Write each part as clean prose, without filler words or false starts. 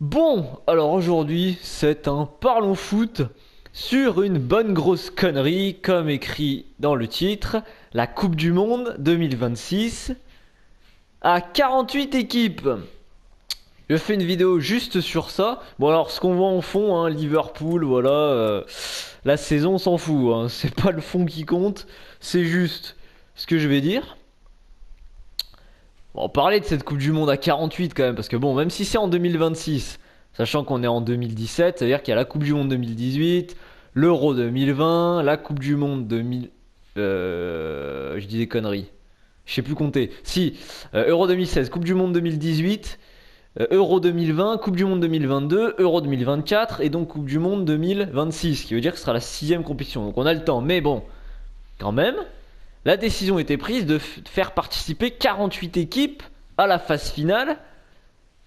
Bon, alors aujourd'hui, c'est un Parlons Foot sur une bonne grosse connerie, comme écrit dans le titre, la Coupe du Monde 2026 à 48 équipes. Je fais une vidéo juste sur ça. Bon alors, ce qu'on voit en fond, hein, Liverpool, voilà, la saison on s'en fout, hein, c'est pas le fond qui compte, c'est juste ce que je vais dire. Bon, parler de cette Coupe du Monde à 48 quand même, parce que bon, même si c'est en 2026, sachant qu'on est en 2017, ça veut dire qu'il y a la Coupe du Monde 2018, l'Euro 2020, la Coupe du Monde 2000... je dis des conneries. Je sais plus compter. Si, Euro 2016, Coupe du Monde 2018, Euro 2020, Coupe du Monde 2022, Euro 2024, et donc Coupe du Monde 2026, ce qui veut dire que ce sera la 6ème compétition. Donc on a le temps, mais bon, quand même... La décision était prise de faire participer 48 équipes à la phase finale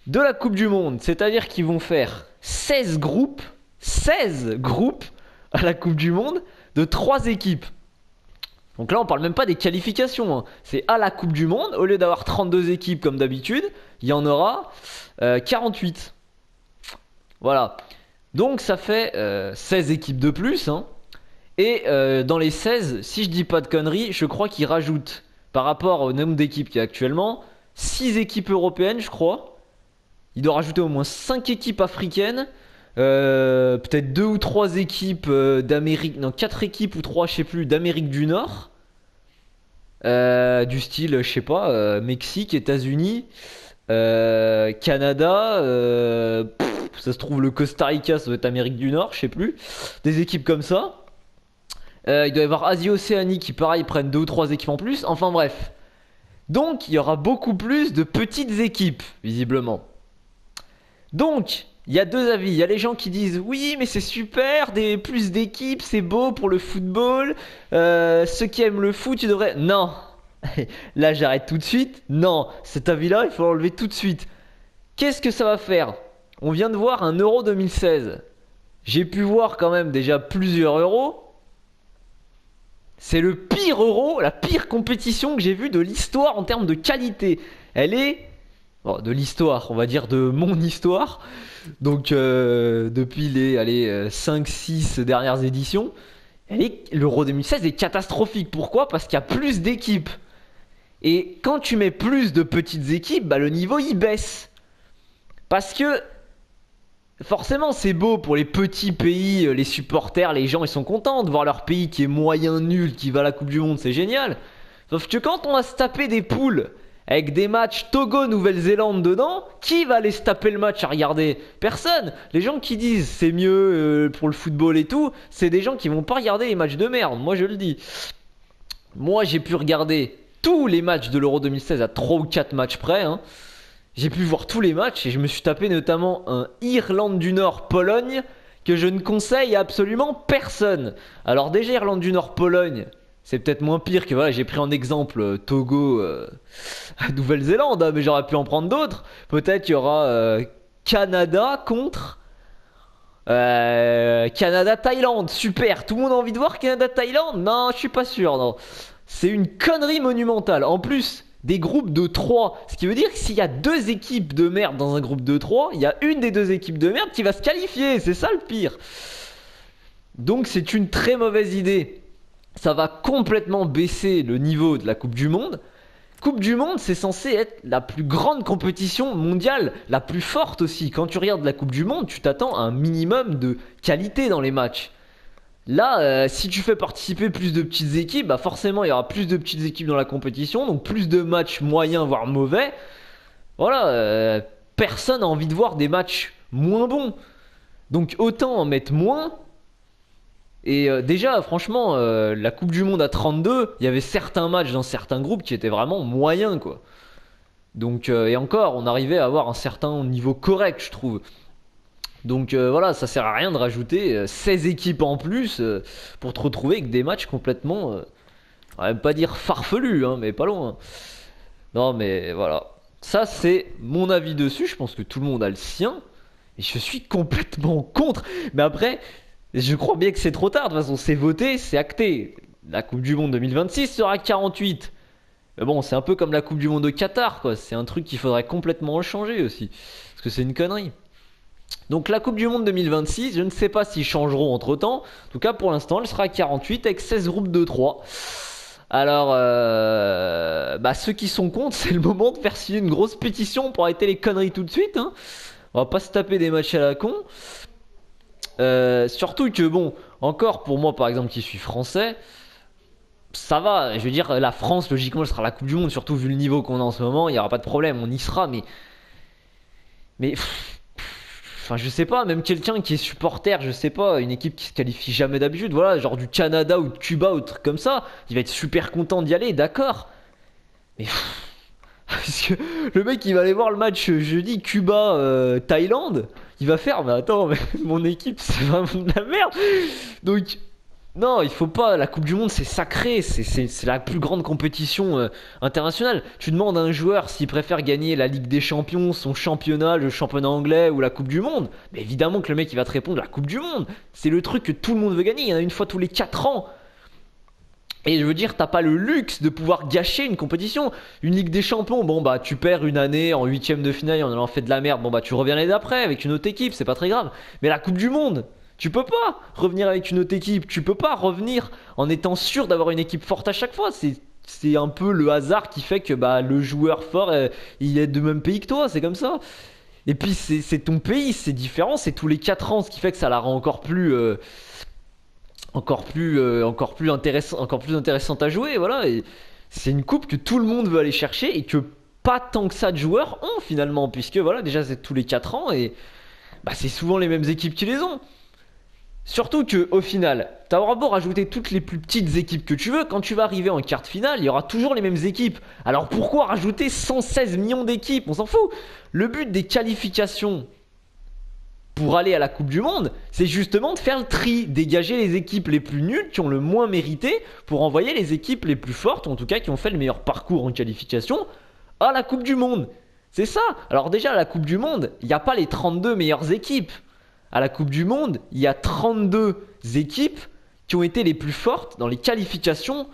de la Coupe du Monde. C'est-à-dire qu'ils vont faire 16 groupes à la Coupe du Monde de 3 équipes. Donc là, on parle même pas des qualifications, hein. C'est à la Coupe du Monde. Au lieu d'avoir 32 équipes comme d'habitude, il y en aura 48. Voilà. Donc ça fait 16 équipes de plus, hein. Et dans les 16, si je dis pas de conneries, je crois qu'ils rajoutent, par rapport au nombre d'équipes qu'il y a actuellement, 6 équipes européennes, je crois. Il doit rajouter au moins 5 équipes africaines, peut-être 2 ou 3 équipes d'Amérique, non 4 équipes ou 3, je sais plus, d'Amérique du Nord. Du style, je sais pas, Mexique, États-Unis, Canada, ça se trouve le Costa Rica, ça doit être Amérique du Nord, je sais plus. Des équipes comme ça. Il doit y avoir Asie-Océanie qui, pareil, prennent 2 ou 3 équipes en plus. Enfin bref. Donc, il y aura beaucoup plus de petites équipes, visiblement. Donc, il y a deux avis. Il y a les gens qui disent oui, mais c'est super, plus d'équipes, c'est beau pour le football. Ceux qui aiment le foot, tu devrais. Non. Là, j'arrête tout de suite. Non. Cet avis-là, il faut l'enlever tout de suite. Qu'est-ce que ça va faire? On vient de voir un Euro 2016. J'ai pu voir quand même déjà plusieurs euros. C'est le pire Euro, la pire compétition que j'ai vue de l'histoire en termes de qualité. Elle est... Bon, de l'histoire, on va dire de mon histoire. Donc depuis les 5-6 dernières éditions, l'Euro 2016 est catastrophique. Pourquoi? Parce qu'il y a plus d'équipes. Et quand tu mets plus de petites équipes, bah, le niveau il baisse. Parce que forcément, c'est beau pour les petits pays, les supporters, les gens, ils sont contents de voir leur pays qui est moyen, nul, qui va à la Coupe du Monde, c'est génial. Sauf que quand on va se taper des poules avec des matchs Togo-Nouvelle-Zélande dedans, qui va aller se taper le match à regarder? Personne. Les gens qui disent c'est mieux pour le football et tout, c'est des gens qui vont pas regarder les matchs de merde, moi je le dis. Moi j'ai pu regarder tous les matchs de l'Euro 2016 à 3 ou 4 matchs près, hein. J'ai pu voir tous les matchs et je me suis tapé notamment un Irlande du Nord-Pologne que je ne conseille à absolument personne. Alors déjà Irlande du Nord-Pologne, c'est peut-être moins pire que voilà, j'ai pris en exemple Togo, Nouvelle-Zélande, hein, mais j'aurais pu en prendre d'autres. Peut-être qu'il y aura Canada contre Canada-Thaïlande. Super, tout le monde a envie de voir Canada-Thaïlande? Non, je suis pas sûr, non. C'est une connerie monumentale. En plus, des groupes de 3. Ce qui veut dire que s'il y a 2 équipes de merde dans un groupe de 3, il y a une des 2 équipes de merde qui va se qualifier. C'est ça le pire. Donc c'est une très mauvaise idée. Ça va complètement baisser le niveau de la Coupe du Monde. Coupe du Monde, c'est censé être la plus grande compétition mondiale, la plus forte aussi. Quand tu regardes la Coupe du Monde, tu t'attends à un minimum de qualité dans les matchs. Là, si tu fais participer plus de petites équipes, bah forcément il y aura plus de petites équipes dans la compétition, donc plus de matchs moyens voire mauvais. Voilà, personne n'a envie de voir des matchs moins bons. Donc autant en mettre moins. Et déjà, franchement, la Coupe du Monde à 32, il y avait certains matchs dans certains groupes qui étaient vraiment moyens, quoi. Donc, et encore, on arrivait à avoir un certain niveau correct, je trouve. Donc voilà, ça sert à rien de rajouter 16 équipes en plus pour te retrouver avec des matchs complètement, on va même pas dire farfelus, hein, mais pas loin. Non mais voilà, ça c'est mon avis dessus, je pense que tout le monde a le sien, et je suis complètement contre. Mais après, je crois bien que c'est trop tard, de toute façon c'est voté, c'est acté. La Coupe du Monde 2026 sera 48. Mais bon, c'est un peu comme la Coupe du Monde au Qatar, quoi. C'est un truc qu'il faudrait complètement changer aussi. Parce que c'est une connerie. Donc la Coupe du Monde 2026, je ne sais pas s'ils changeront entre temps. En tout cas, pour l'instant, elle sera à 48 avec 16 groupes de 3. Alors, ceux qui sont contre, c'est le moment de faire signer une grosse pétition pour arrêter les conneries tout de suite. Hein. On va pas se taper des matchs à la con. Surtout que, bon, encore pour moi, par exemple, qui suis français, ça va. Je veux dire, la France, logiquement, elle sera la Coupe du Monde, surtout vu le niveau qu'on a en ce moment. Il n'y aura pas de problème, on y sera, mais enfin, je sais pas, même quelqu'un qui est supporter, je sais pas, une équipe qui se qualifie jamais d'habitude, voilà, genre du Canada ou de Cuba ou truc comme ça, il va être super content d'y aller, d'accord. Mais parce que le mec il va aller voir le match jeudi Cuba-Thaïlande, il va faire, mais attends, mais mon équipe c'est vraiment de la merde. Donc non, il faut pas. La Coupe du Monde, c'est sacré. C'est la plus grande compétition internationale. Tu demandes à un joueur s'il préfère gagner la Ligue des Champions, son championnat, le championnat anglais ou la Coupe du Monde. Mais évidemment que le mec, il va te répondre la Coupe du Monde. C'est le truc que tout le monde veut gagner. Il y en a une fois tous les 4 ans. Et je veux dire, t'as pas le luxe de pouvoir gâcher une compétition. Une Ligue des Champions, bon bah tu perds une année en huitième de finale en ayant fait de la merde. Bon bah tu reviens l'année d'après avec une autre équipe, c'est pas très grave. Mais la Coupe du Monde, tu peux pas revenir avec une autre équipe. Tu peux pas revenir en étant sûr d'avoir une équipe forte à chaque fois. C'est un peu le hasard qui fait que bah, le joueur fort, il est de même pays que toi. C'est comme ça. Et puis c'est ton pays, c'est différent. C'est tous les 4 ans, ce qui fait que ça la rend encore plus intéressant, encore plus intéressante à jouer. Voilà. Et c'est une coupe que tout le monde veut aller chercher et que pas tant que ça de joueurs ont finalement. Puisque voilà, déjà c'est tous les 4 ans et bah, c'est souvent les mêmes équipes qui les ont. Surtout que au final, t'auras beau rajouter toutes les plus petites équipes que tu veux, quand tu vas arriver en quart de finale, il y aura toujours les mêmes équipes. Alors pourquoi rajouter 116 millions d'équipes? On s'en fout. Le but des qualifications pour aller à la Coupe du Monde, c'est justement de faire le tri, dégager les équipes les plus nulles qui ont le moins mérité pour envoyer les équipes les plus fortes, ou en tout cas qui ont fait le meilleur parcours en qualification, à la Coupe du Monde. C'est ça. Alors déjà, à la Coupe du Monde, il n'y a pas les 32 meilleures équipes. À la Coupe du Monde, il y a 32 équipes qui ont été les plus fortes dans les qualifications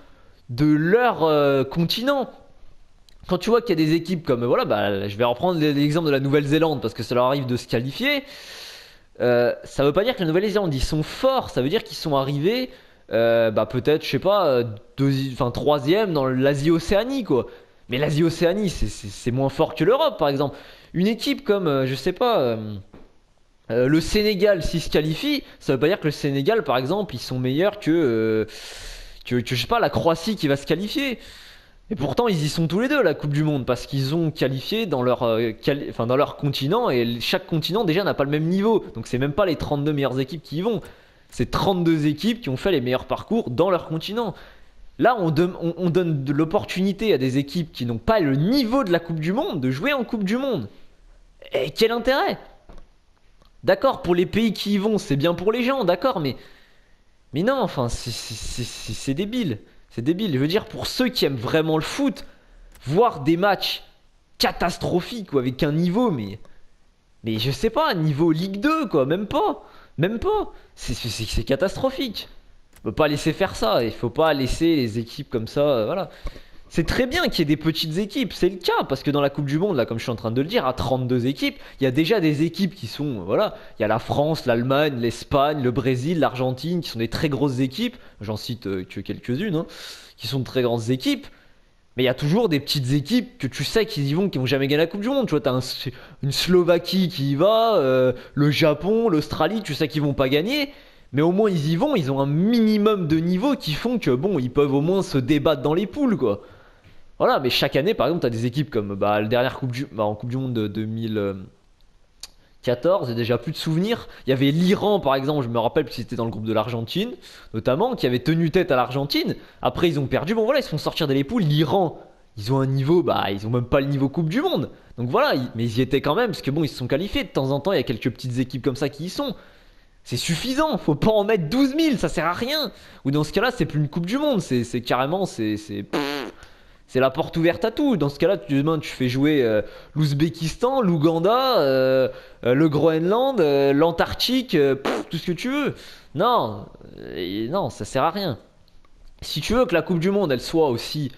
de leur continent. Quand tu vois qu'il y a des équipes comme, voilà, bah, je vais reprendre l'exemple de la Nouvelle-Zélande parce que ça leur arrive de se qualifier. Ça veut pas dire que la Nouvelle-Zélande ils sont forts, ça veut dire qu'ils sont arrivés, peut-être, je sais pas, troisième dans l'Asie-Océanie quoi. Mais l'Asie-Océanie c'est moins fort que l'Europe par exemple. Une équipe comme, je sais pas. Le Sénégal s'il se qualifie, ça veut pas dire que le Sénégal par exemple ils sont meilleurs que je sais pas la Croatie qui va se qualifier. Et pourtant ils y sont tous les deux la Coupe du Monde parce qu'ils ont qualifié dans dans leur continent et chaque continent déjà n'a pas le même niveau. Donc c'est même pas les 32 meilleures équipes qui y vont. C'est 32 équipes qui ont fait les meilleurs parcours dans leur continent. Là on donne de l'opportunité à des équipes qui n'ont pas le niveau de la Coupe du Monde de jouer en Coupe du Monde. Et quel intérêt? D'accord, pour les pays qui y vont, c'est bien pour les gens, d'accord, mais non, enfin, c'est débile. C'est débile. Je veux dire, pour ceux qui aiment vraiment le foot, voir des matchs catastrophiques ou avec un niveau, mais je sais pas, niveau Ligue 2, quoi, même pas. Même pas. C'est catastrophique. On peut pas laisser faire ça. Il faut pas laisser les équipes comme ça, voilà. C'est très bien qu'il y ait des petites équipes, c'est le cas, parce que dans la Coupe du Monde, là, comme je suis en train de le dire, à 32 équipes, il y a déjà des équipes qui sont, voilà, il y a la France, l'Allemagne, l'Espagne, le Brésil, l'Argentine, qui sont des très grosses équipes, j'en cite que quelques-unes, hein, qui sont de très grandes équipes, mais il y a toujours des petites équipes que tu sais qu'ils y vont, qui vont jamais gagner la Coupe du Monde, tu vois, une Slovaquie qui y va, le Japon, l'Australie, tu sais qu'ils vont pas gagner, mais au moins ils y vont, ils ont un minimum de niveau qui font que, bon, ils peuvent au moins se débattre dans les poules, quoi. Voilà, mais chaque année, par exemple, tu as des équipes comme la dernière en Coupe du Monde de 2014, j'ai déjà plus de souvenirs. Il y avait l'Iran, par exemple, je me rappelle, parce qu'ils étaient dans le groupe de l'Argentine, notamment, qui avait tenu tête à l'Argentine. Après, ils ont perdu. Bon, voilà, ils se font sortir des poules. L'Iran, ils ont un niveau, ils ont même pas le niveau Coupe du Monde. Donc voilà, mais ils y étaient quand même, parce que bon, ils se sont qualifiés. De temps en temps, il y a quelques petites équipes comme ça qui y sont. C'est suffisant, faut pas en mettre 12 000, ça sert à rien. Ou dans ce cas-là, c'est plus une Coupe du Monde, c'est carrément, c'est la porte ouverte à tout. Dans ce cas-là, demain, tu fais jouer l'Ouzbékistan, l'Ouganda, le Groenland, l'Antarctique, tout ce que tu veux. Non, non, ça sert à rien. Si tu veux que la Coupe du Monde, elle soit aussi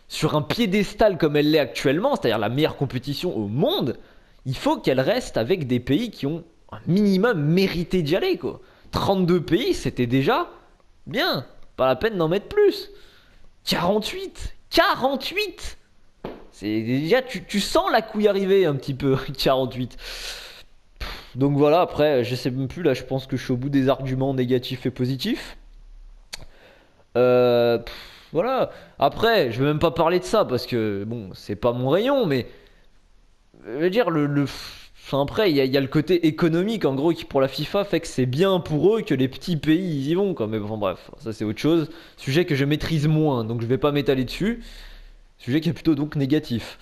sur un piédestal comme elle l'est actuellement, c'est-à-dire la meilleure compétition au monde, il faut qu'elle reste avec des pays qui ont un minimum mérité d'y aller, quoi. 32 pays, c'était déjà bien. Pas la peine d'en mettre plus. 48! 48! C'est déjà, tu sens la couille arriver un petit peu, 48. Donc voilà, après, je sais même plus, là, je pense que je suis au bout des arguments négatifs et positifs. Voilà. Après, je vais même pas parler de ça parce que, bon, c'est pas mon rayon, mais je veux dire, enfin, après, il y a le côté économique, en gros, qui pour la FIFA fait que c'est bien pour eux que les petits pays ils y vont, quoi. Mais bon, bref, ça c'est autre chose. Sujet que je maîtrise moins, donc je vais pas m'étaler dessus. Sujet qui est plutôt donc négatif.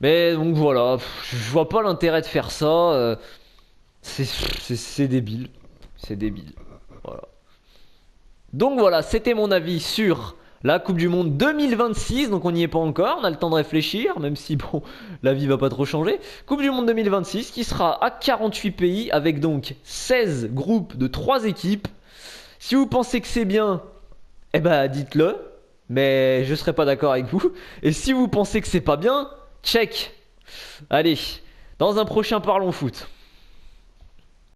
Mais donc voilà, je vois pas l'intérêt de faire ça. C'est débile. C'est débile. Voilà. Donc voilà, c'était mon avis sur la Coupe du Monde 2026. Donc on n'y est pas encore, on a le temps de réfléchir, même si bon, la vie va pas trop changer. Coupe du Monde 2026 qui sera à 48 pays avec donc 16 groupes de 3 équipes. Si vous pensez que c'est bien, eh ben dites-le, mais je serai pas d'accord avec vous. Et si vous pensez que c'est pas bien, check. Allez, dans un prochain Parlons Foot.